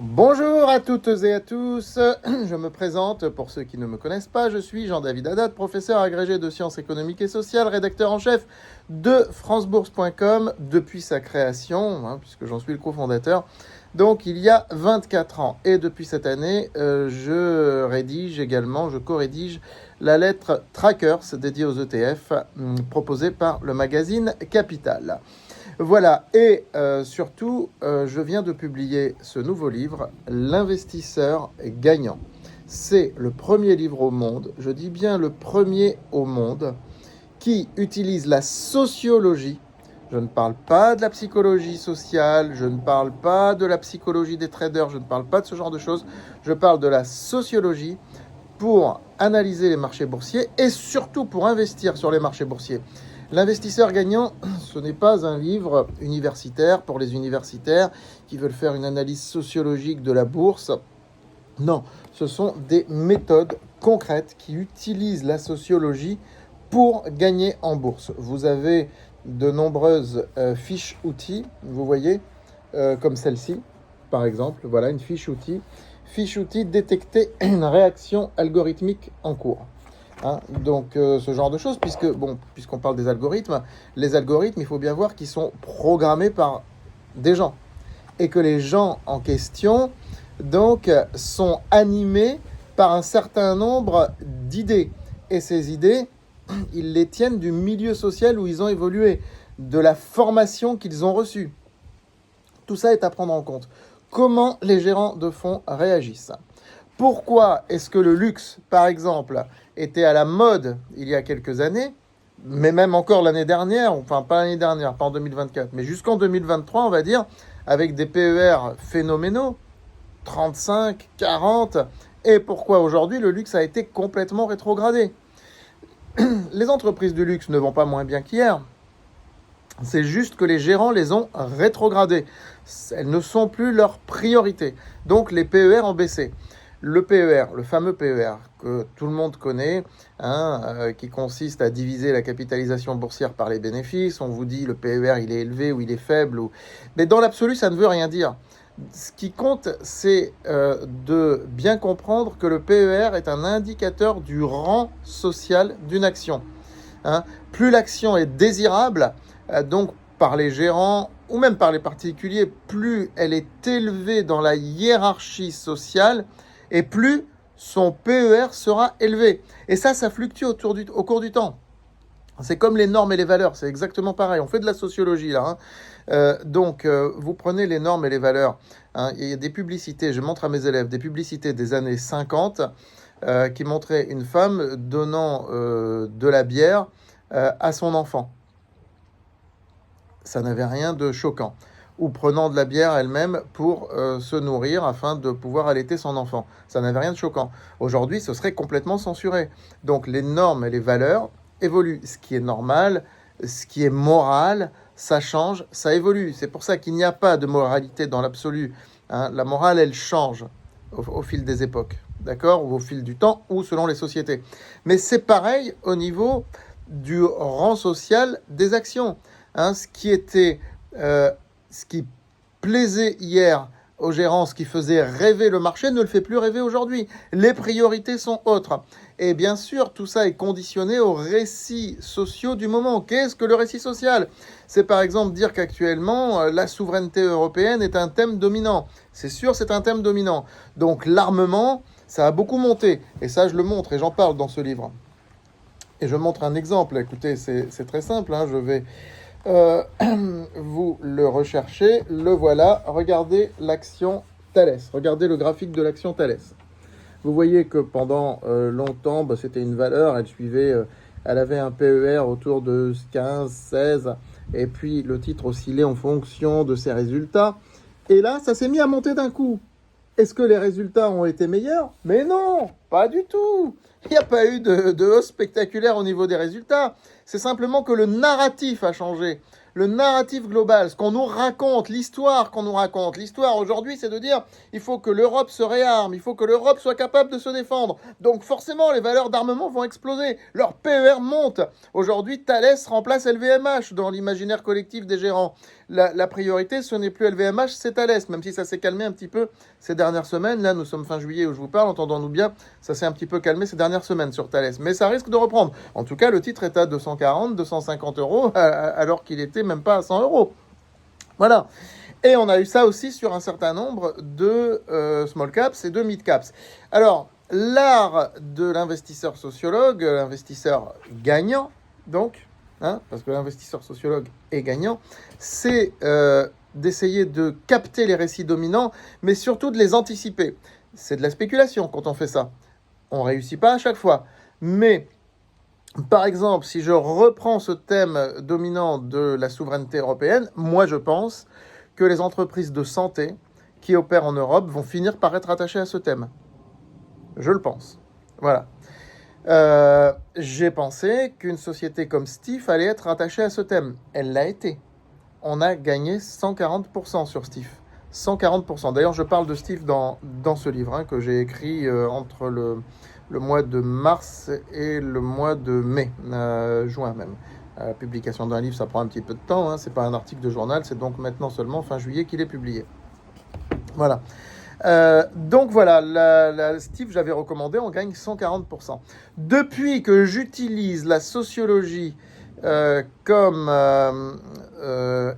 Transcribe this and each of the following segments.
Bonjour à toutes et à tous, je me présente pour ceux qui ne me connaissent pas, je suis Jean-David Haddad, professeur agrégé de sciences économiques et sociales, rédacteur en chef de francebourse.com depuis sa création, puisque j'en suis le cofondateur, donc il y a 24 ans. Et depuis cette année, je co-rédige la lettre Trackers dédiée aux ETF proposée par le magazine Capital. Voilà, et surtout, je viens de publier ce nouveau livre, L'investisseur gagnant. C'est le premier livre au monde, je dis bien le premier au monde, qui utilise la sociologie. Je ne parle pas de la psychologie sociale, je ne parle pas de la psychologie des traders, je ne parle pas de ce genre de choses. Je parle de la sociologie pour analyser les marchés boursiers et surtout pour investir sur les marchés boursiers. L'investisseur gagnant, ce n'est pas un livre universitaire pour les universitaires qui veulent faire une analyse sociologique de la bourse. Non, ce sont des méthodes concrètes qui utilisent la sociologie pour gagner en bourse. Vous avez de nombreuses fiches outils, vous voyez, comme celle-ci, par exemple. Voilà une fiche outil. Fiche outil détecter une réaction algorithmique en cours. Donc ce genre de choses, puisqu'on parle des algorithmes, les algorithmes, il faut bien voir qu'ils sont programmés par des gens et que les gens en question donc sont animés par un certain nombre d'idées, et ces idées, ils les tiennent du milieu social où ils ont évolué, de la formation qu'ils ont reçue. Tout ça est à prendre en compte. Comment les gérants de fonds réagissent? Pourquoi est-ce que le luxe, par exemple, était à la mode il y a quelques années, mais même encore l'année dernière, enfin pas l'année dernière, pas en 2024, mais jusqu'en 2023, on va dire, avec des PER phénoménaux, 35, 40, et pourquoi aujourd'hui le luxe a été complètement rétrogradé? Les entreprises du luxe ne vont pas moins bien qu'hier, c'est juste que les gérants les ont rétrogradées. Elles ne sont plus leur priorité. Donc les PER ont baissé. Le PER, le fameux PER que tout le monde connaît, qui consiste à diviser la capitalisation boursière par les bénéfices. On vous dit le PER il est élevé ou il est faible. Mais dans l'absolu, ça ne veut rien dire. Ce qui compte, c'est de bien comprendre que le PER est un indicateur du rang social d'une action. Plus l'action est désirable, donc par les gérants ou même par les particuliers, plus elle est élevée dans la hiérarchie sociale et plus son PER sera élevé. Et ça fluctue au cours du temps. C'est comme les normes et les valeurs, c'est exactement pareil. On fait de la sociologie là. Vous prenez les normes et les valeurs. Il y a des publicités, je montre à mes élèves, des publicités des années 50 qui montraient une femme donnant de la bière à son enfant. Ça n'avait rien de choquant. Ou prenant de la bière elle-même pour se nourrir afin de pouvoir allaiter son enfant. Ça n'avait rien de choquant. Aujourd'hui, ce serait complètement censuré. Donc les normes et les valeurs évoluent. Ce qui est normal, ce qui est moral, ça change, ça évolue. C'est pour ça qu'il n'y a pas de moralité dans l'absolu. La morale, elle change au fil des époques, d'accord, ou au fil du temps, ou selon les sociétés. Mais c'est pareil au niveau du rang social des actions. Ce qui plaisait hier aux gérants, ce qui faisait rêver le marché, ne le fait plus rêver aujourd'hui. Les priorités sont autres. Et bien sûr, tout ça est conditionné aux récits sociaux du moment. Qu'est-ce que le récit social? C'est par exemple dire qu'actuellement, la souveraineté européenne est un thème dominant. C'est sûr, c'est un thème dominant. Donc l'armement, ça a beaucoup monté. Et ça, je le montre et j'en parle dans ce livre. Et je montre un exemple. Écoutez, c'est très simple. Je vais... vous le recherchez, le voilà. Regardez l'action Thales. Regardez le graphique de l'action Thales. Vous voyez que pendant longtemps, c'était une valeur. Elle avait un PER autour de 15, 16. Et puis le titre oscillait en fonction de ses résultats. Et là, ça s'est mis à monter d'un coup. Est-ce que les résultats ont été meilleurs? Mais non, pas du tout. Il n'y a pas eu de hausse spectaculaire au niveau des résultats. C'est simplement que le narratif a changé. le narratif global, ce qu'on nous raconte, l'histoire qu'on nous raconte. L'histoire aujourd'hui, c'est de dire il faut que l'Europe se réarme, il faut que l'Europe soit capable de se défendre. Donc forcément, les valeurs d'armement vont exploser. Leur PER monte. Aujourd'hui, Thales remplace LVMH dans l'imaginaire collectif des gérants. La priorité, ce n'est plus LVMH, c'est Thales, même si ça s'est calmé un petit peu ces dernières semaines. Là, nous sommes fin juillet où je vous parle, entendons-nous bien, ça s'est un petit peu calmé ces dernières semaines sur Thales. Mais ça risque de reprendre. En tout cas, le titre est à 240, 250 euros, alors qu'il était même pas à 100 euros. Voilà. Et on a eu ça aussi sur un certain nombre de small caps et de mid caps. Alors, l'art de l'investisseur sociologue, l'investisseur gagnant, donc, parce que l'investisseur sociologue est gagnant, c'est d'essayer de capter les récits dominants, mais surtout de les anticiper. C'est de la spéculation quand on fait ça. On ne réussit pas à chaque fois. Mais, par exemple, si je reprends ce thème dominant de la souveraineté européenne, moi je pense que les entreprises de santé qui opèrent en Europe vont finir par être attachées à ce thème. Je le pense. Voilà. J'ai pensé qu'une société comme Stif allait être attachée à ce thème. Elle l'a été. On a gagné 140% sur Stif. 140%. D'ailleurs, je parle de Stif dans ce livre que j'ai écrit entre le mois de mars et le mois de mai, juin même. La publication d'un livre, ça prend un petit peu de temps. C'est pas un article de journal, c'est donc maintenant seulement fin juillet qu'il est publié. Voilà. Donc voilà, la Stif, j'avais recommandé, on gagne 140%. Depuis que j'utilise la sociologie comme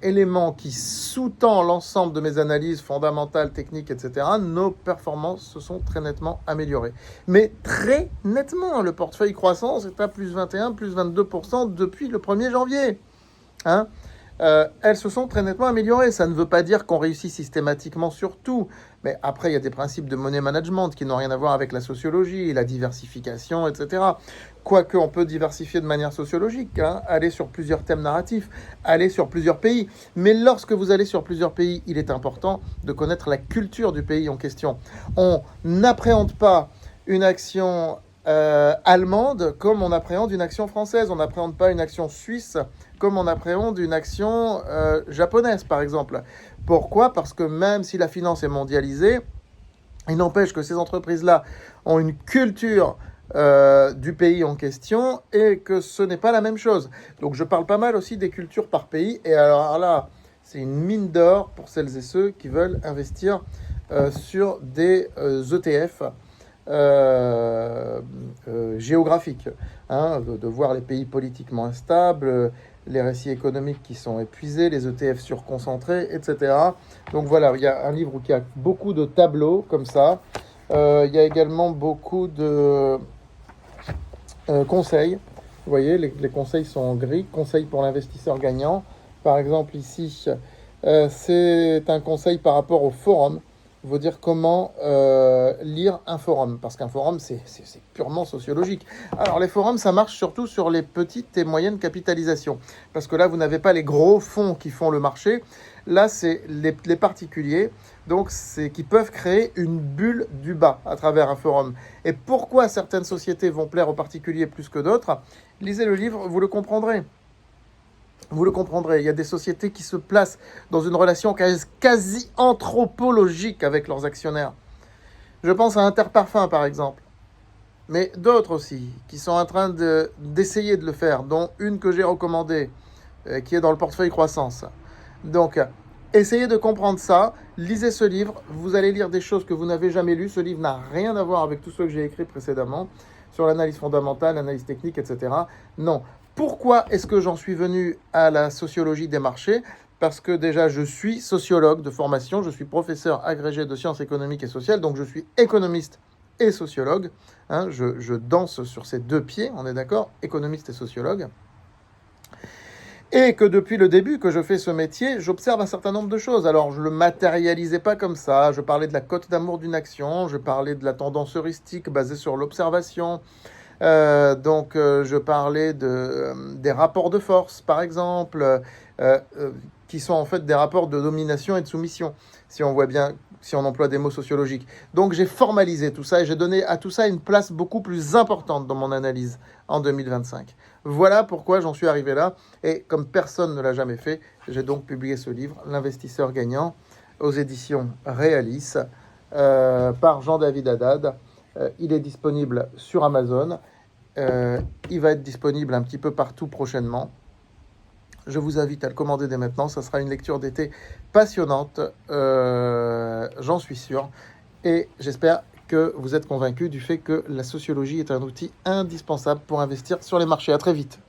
élément qui sous-tend l'ensemble de mes analyses fondamentales, techniques, etc., nos performances se sont très nettement améliorées. Mais très nettement, le portefeuille croissance est à plus 21, plus 22% depuis le 1er janvier. Elles se sont très nettement améliorées. Ça ne veut pas dire qu'on réussit systématiquement sur tout. Mais après, il y a des principes de money management qui n'ont rien à voir avec la sociologie, la diversification, etc. Quoique, on peut diversifier de manière sociologique, aller sur plusieurs thèmes narratifs, aller sur plusieurs pays. Mais lorsque vous allez sur plusieurs pays, il est important de connaître la culture du pays en question. On n'appréhende pas une action allemande comme on appréhende une action française. On n'appréhende pas une action suisse comme on appréhende une action japonaise, par exemple. Pourquoi ? Parce que même si la finance est mondialisée, il n'empêche que ces entreprises-là ont une culture du pays en question et que ce n'est pas la même chose. Donc je parle pas mal aussi des cultures par pays. Et alors là, c'est une mine d'or pour celles et ceux qui veulent investir sur des ETF géographiques, de voir les pays politiquement instables, les récits économiques qui sont épuisés, les ETF surconcentrés, etc. Donc voilà, il y a un livre qui a beaucoup de tableaux comme ça. Il y a également beaucoup de conseils. Vous voyez, les conseils sont en gris. Conseils pour l'investisseur gagnant. Par exemple, ici, c'est un conseil par rapport au forum. Il faut dire comment lire un forum, parce qu'un forum, c'est purement sociologique. Alors, les forums, ça marche surtout sur les petites et moyennes capitalisations, parce que là, vous n'avez pas les gros fonds qui font le marché. Là, c'est les particuliers, donc qui peuvent créer une bulle du bas à travers un forum. Et pourquoi certaines sociétés vont plaire aux particuliers plus que d'autres ? Lisez le livre, vous le comprendrez. Vous le comprendrez, il y a des sociétés qui se placent dans une relation quasi anthropologique avec leurs actionnaires. Je pense à Interparfums, par exemple. Mais d'autres aussi, qui sont en train d'essayer de le faire, dont une que j'ai recommandée, qui est dans le portefeuille croissance. Donc, essayez de comprendre ça, lisez ce livre, vous allez lire des choses que vous n'avez jamais lues. Ce livre n'a rien à voir avec tout ce que j'ai écrit précédemment, sur l'analyse fondamentale, l'analyse technique, etc. Non. Pourquoi est-ce que j'en suis venu à la sociologie des marchés ? Parce que déjà, je suis sociologue de formation, je suis professeur agrégé de sciences économiques et sociales, donc je suis économiste et sociologue. Je danse sur ces deux pieds, on est d'accord, économiste et sociologue. Et que depuis le début que je fais ce métier, j'observe un certain nombre de choses. Alors, je ne le matérialisais pas comme ça. Je parlais de la cote d'amour d'une action, je parlais de la tendance heuristique basée sur l'observation. Je parlais des rapports de force, par exemple, qui sont en fait des rapports de domination et de soumission. Si si on emploie des mots sociologiques. Donc j'ai formalisé tout ça et j'ai donné à tout ça une place beaucoup plus importante dans mon analyse en 2025. Voilà pourquoi j'en suis arrivé là. Et comme personne ne l'a jamais fait, j'ai donc publié ce livre, L'investisseur gagnant, aux éditions Réalis, par Jean-David Haddad. Il est disponible sur Amazon. Il va être disponible un petit peu partout prochainement. Je vous invite à le commander dès maintenant. Ça sera une lecture d'été passionnante, j'en suis sûr. Et j'espère que vous êtes convaincus du fait que la sociologie est un outil indispensable pour investir sur les marchés. À très vite.